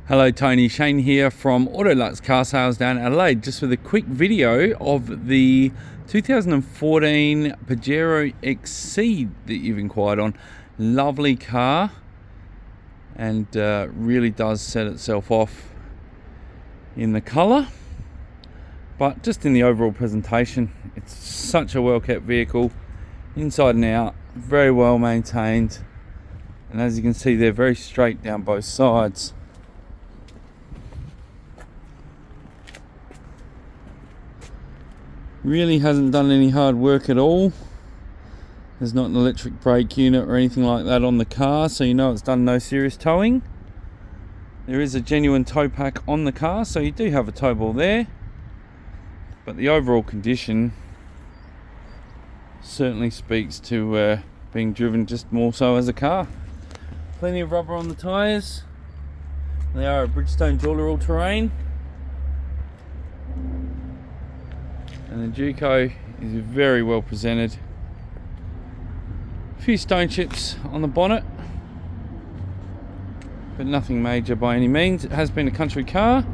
Hello, Tony. Shane here from Autoluxe Carsales down Adelaide, just with a quick video of the 2014 Pajero Exceed that you've inquired on. Lovely car, and really does set itself off in the colour, but just in the overall presentation, it's such a well kept vehicle, inside and out, very well maintained, and as you can see, they're very straight down both sides. Really hasn't done any hard work at all. There's not an electric brake unit or anything like that on the car, so you know it's done no serious towing. There is a genuine tow pack on the car, so you do have a tow ball there, but the overall condition certainly speaks to being driven just more so as a car. Plenty of rubber on the tyres. They are a Bridgestone dual all-terrain. And the Duco is very well presented. A few stone chips on the bonnet, but nothing major by any means. It has been a country car.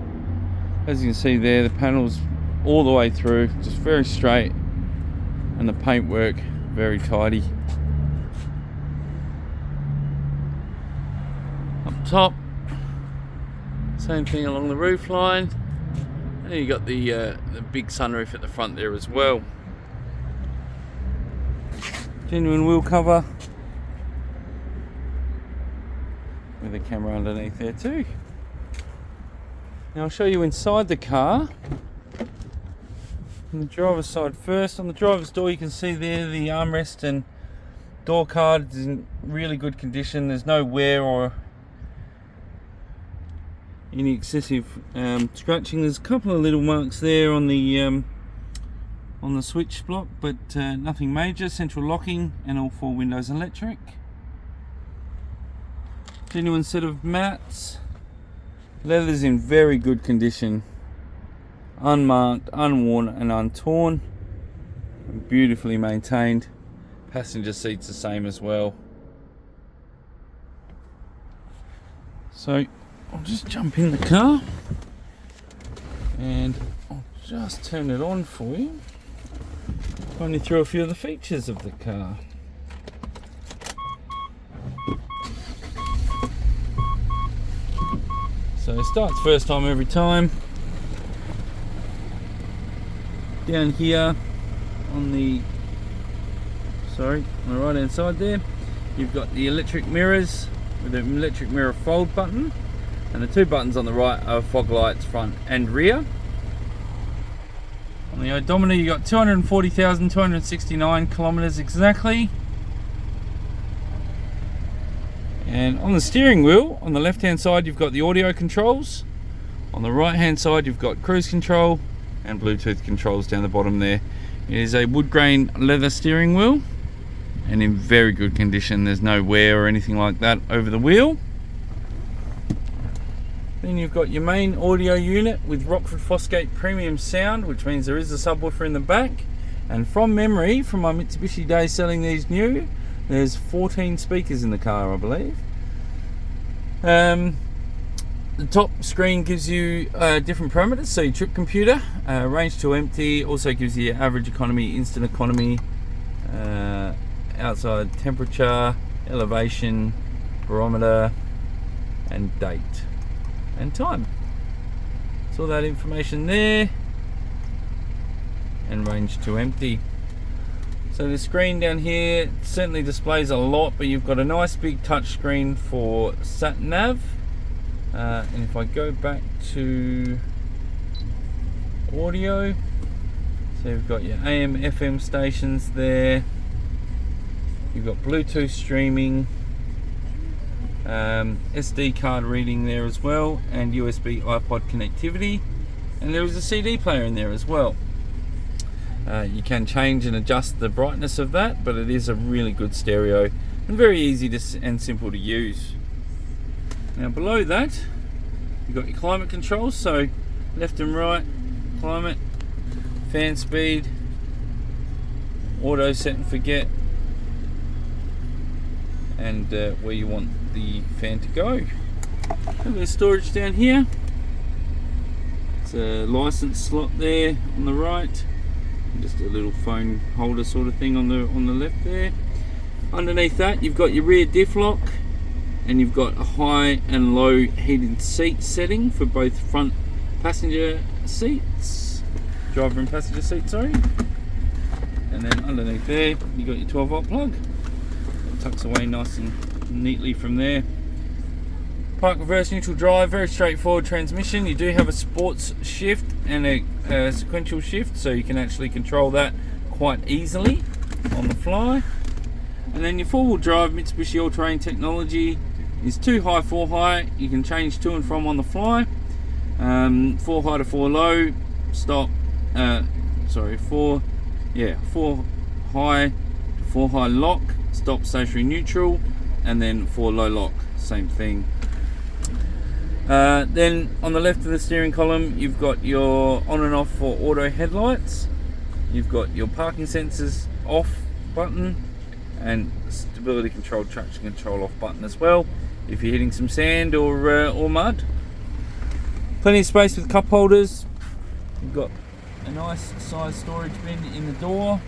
As you can see there, the panels all the way through, just very straight, and the paintwork very tidy. Up top, same thing along the roof line. And you got the big sunroof at the front there as well. Genuine wheel cover with a camera underneath there too. Now I'll show you inside the car. On the driver's side first. On the driver's door, you can see there the armrest and door card is in really good condition. There's no wear or any excessive scratching. There's a couple of little marks there on the switch block, but nothing major. Central locking and all four windows electric. Genuine set of mats. Leather's in very good condition, unmarked, unworn and untorn, and beautifully maintained. Passenger seats the same as well. So I'll just jump in the car and I'll just turn it on for you, run you through a few of the features of the car. So it starts first time every time. Down here on the right hand side there, you've got the electric mirrors with the electric mirror fold button. And the two buttons on the right are fog lights front and rear. On the odometer, you got 240,269 kilometers exactly. And on the steering wheel, on the left hand side, you've got the audio controls. On the right hand side, you've got cruise control and Bluetooth controls down the bottom there. It is a wood grain leather steering wheel and in very good condition. There's no wear or anything like that over the wheel. Then you've got your main audio unit with Rockford Fosgate premium sound, which means there is a subwoofer in the back. And from memory, from my Mitsubishi days selling these new, there's 14 speakers in the car, I believe. The top screen gives you different parameters, so your trip computer, range to empty, also gives you average economy, instant economy, outside temperature, elevation, barometer, and date and time. So all that information there, and range to empty. So the screen down here certainly displays a lot, but you've got a nice big touch screen for sat nav. And if I go back to audio, so you've got your AM FM stations there, you've got Bluetooth streaming, SD card reading there as well, and USB iPod connectivity, and there is a CD player in there as well. You can change and adjust the brightness of that, but it is a really good stereo and very easy and simple to use. Now below that, you've got your climate controls, so left and right climate, fan speed, auto set and forget, and where you want the fan to go. A bit of storage down here. It's a license slot there on the right. Just a little phone holder sort of thing on the left there. Underneath that, you've got your rear diff lock, and you've got a high and low heated seat setting for both front passenger seats, driver and passenger seat, sorry. And then underneath there, you got your 12-volt plug. It tucks away nice and neatly from there. Park reverse neutral drive, very straightforward transmission. You do have a sports shift and a sequential shift, so you can actually control that quite easily on the fly. And then your four-wheel drive Mitsubishi all-terrain technology is 2 high, 4 high. You can change to and from on the fly. 4 high to 4 low, stop. 4 high to 4 high lock, stop stationary neutral, and then 4 low lock, same thing. Then on the left of the steering column, you've got your on and off for auto headlights. You've got your parking sensors off button and stability control, traction control off button as well, if you're hitting some sand or mud. Plenty of space with cup holders. You've got a nice size storage bin in the door.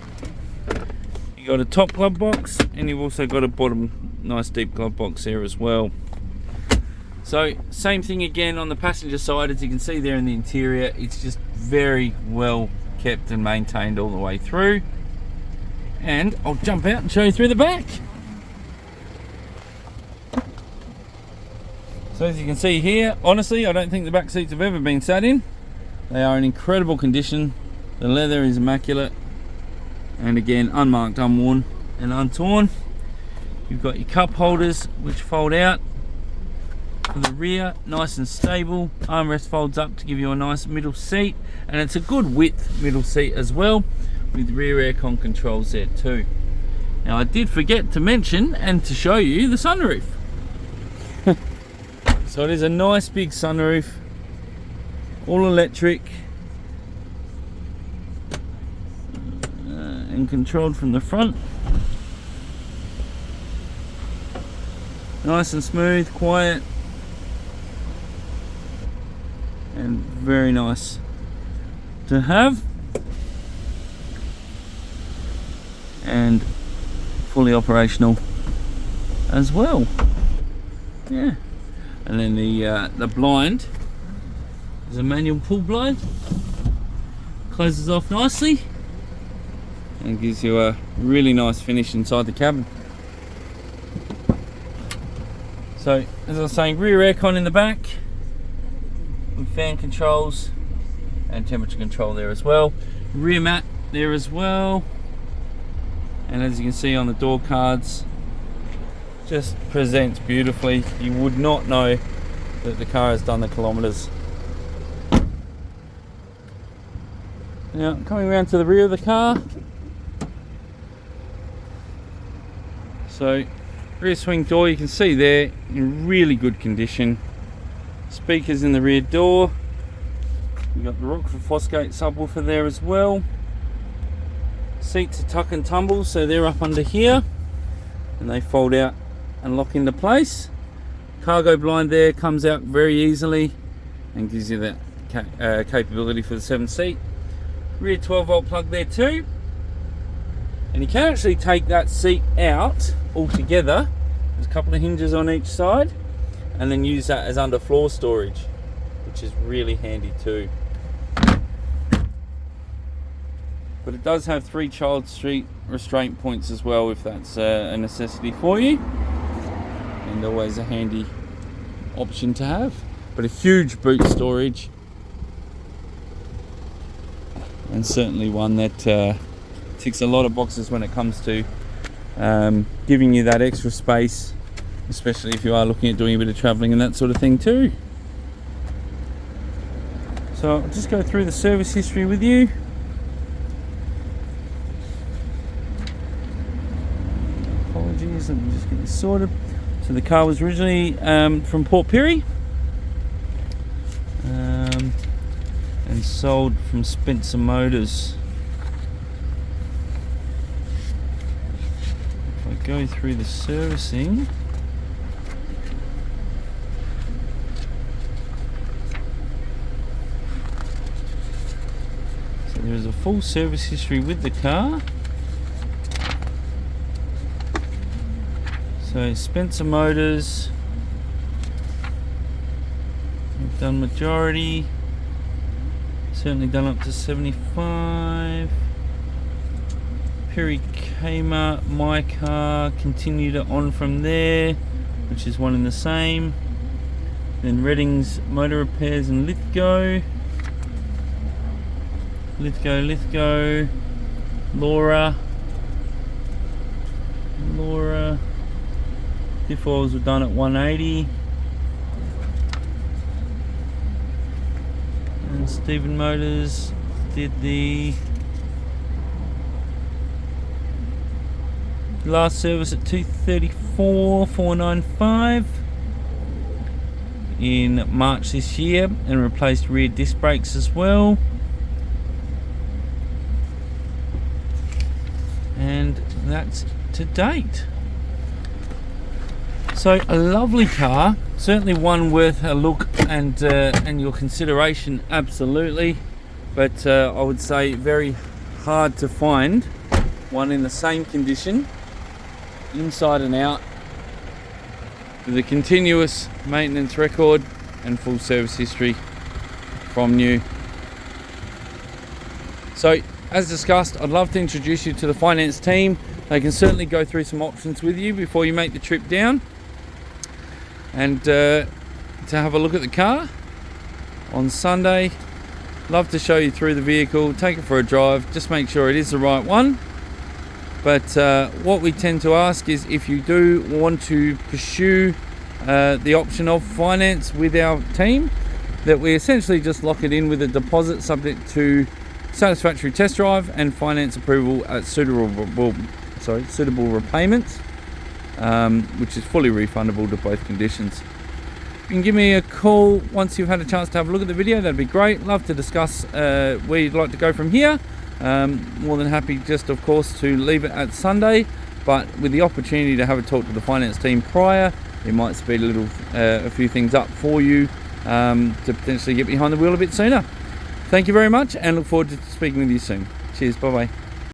You've got a top glove box, and you've also got a bottom nice deep glove box there as well. So same thing again on the passenger side. As you can see there in the interior, it's just very well kept and maintained all the way through. And I'll jump out and show you through the back. So as you can see here, honestly, I don't think the back seats have ever been sat in. They are in incredible condition. The leather is immaculate, and again, unmarked, unworn and untorn. You've got your cup holders which fold out for the rear, nice and stable. Armrest folds up to give you a nice middle seat, and it's a good width middle seat as well, with rear aircon controls there too. Now I did forget to mention and to show you the sunroof. So it is a nice big sunroof, all electric, and controlled from the front. Nice and smooth, quiet, and very nice to have, and fully operational as well. Yeah. And then the blind is a manual pull blind, closes off nicely and gives you a really nice finish inside the cabin. So as I was saying, rear aircon in the back with fan controls and temperature control there as well. Rear mat there as well, and as you can see on the door cards, just presents beautifully. You would not know that the car has done the kilometers. Now coming around to the rear of the car, so rear swing door, you can see there in really good condition. Speakers in the rear door. You've got the Rockford Fosgate subwoofer there as well. Seats are tuck and tumble, so they're up under here and they fold out and lock into place. Cargo blind there comes out very easily and gives you that capability for the 7-seat. Rear 12-volt plug there too, and you can actually take that seat out altogether. There's a couple of hinges on each side, and then use that as underfloor storage, which is really handy too. But it does have 3 child seat restraint points as well, if that's a necessity for you, and always a handy option to have. But a huge boot storage, and certainly one that ticks a lot of boxes when it comes to giving you that extra space, especially if you are looking at doing a bit of travelling and that sort of thing too. So I'll just go through the service history with you. Apologies, let me just get this sorted. So the car was originally from Port Pirie, and sold from Spencer Motors. If I go through the servicing, a full service history with the car. So Spencer Motors, we've done majority, certainly done up to 75. Perry Kmart, my car, continued it on from there, which is one and the same. Then Redding's Motor Repairs and Lithgow, Laura, diff oils were done at 180. And Stephen Motors did the last service at 234,495 in March this year, and replaced rear disc brakes as well. And that's to date. So a lovely car, certainly one worth a look and your consideration, absolutely. But I would say very hard to find one in the same condition, inside and out, with a continuous maintenance record and full service history from new. So as discussed, I'd love to introduce you to the finance team. They can certainly go through some options with you before you make the trip down, and to have a look at the car on Sunday. Love to show you through the vehicle, take it for a drive, just make sure it is the right one. But what we tend to ask is, if you do want to pursue the option of finance with our team, that we essentially just lock it in with a deposit subject to satisfactory test drive and finance approval at suitable repayments, which is fully refundable to both conditions. You can give me a call once you've had a chance to have a look at the video. That'd be great. Love to discuss where you'd like to go from here. More than happy, just of course, to leave it at Sunday, but with the opportunity to have a talk to the finance team prior, it might speed a few things up for you to potentially get behind the wheel a bit sooner. Thank you very much, and look forward to speaking with you soon. Cheers, bye bye.